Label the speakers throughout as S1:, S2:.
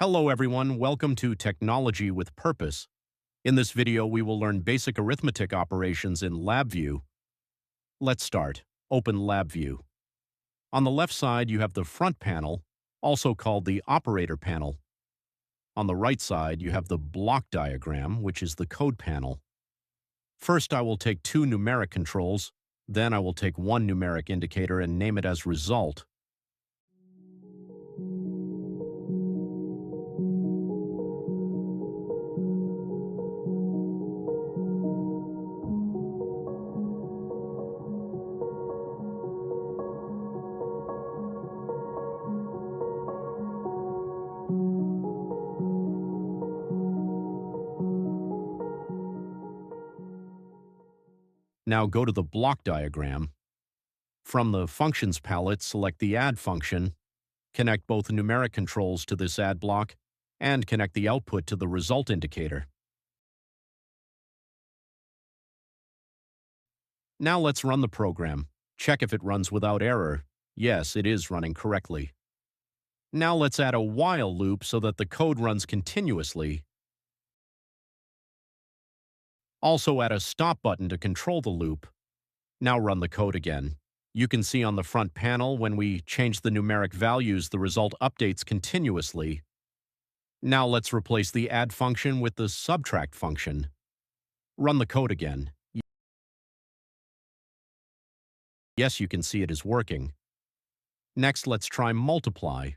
S1: Hello everyone, welcome to Technology with Purpose. In this video, we will learn basic arithmetic operations in LabVIEW. Let's start. Open LabVIEW. On the left side, you have the front panel, also called the operator panel. On the right side, you have the block diagram, which is the code panel. First, I will take two numeric controls, then I will take one numeric indicator and name it as result. Now go to the block diagram. From the Functions palette, select the Add function, connect both numeric controls to this add block, and connect the output to the result indicator. Now let's run the program. Check if it runs without error. Yes, it is running correctly. Now let's add a while loop so that the code runs continuously. Also add a stop button to control the loop. Now run the code again. You can see on the front panel when we change the numeric values, the result updates continuously. Now let's replace the add function with the subtract function. Run the code again. Yes, you can see it is working. Next, let's try multiply.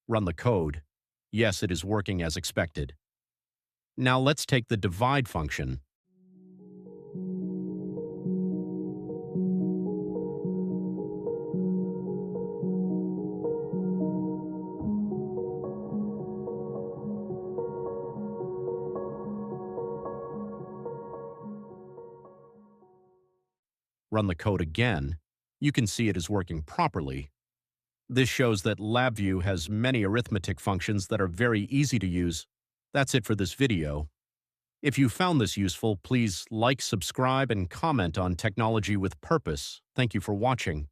S1: Run the code. Yes, it is working as expected. Now let's take the divide function. Run the code again. You can see it is working properly. This shows that LabVIEW has many arithmetic functions that are very easy to use. That's it for this video. If you found this useful, please like, subscribe, and comment on Technology with Purpose. Thank you for watching.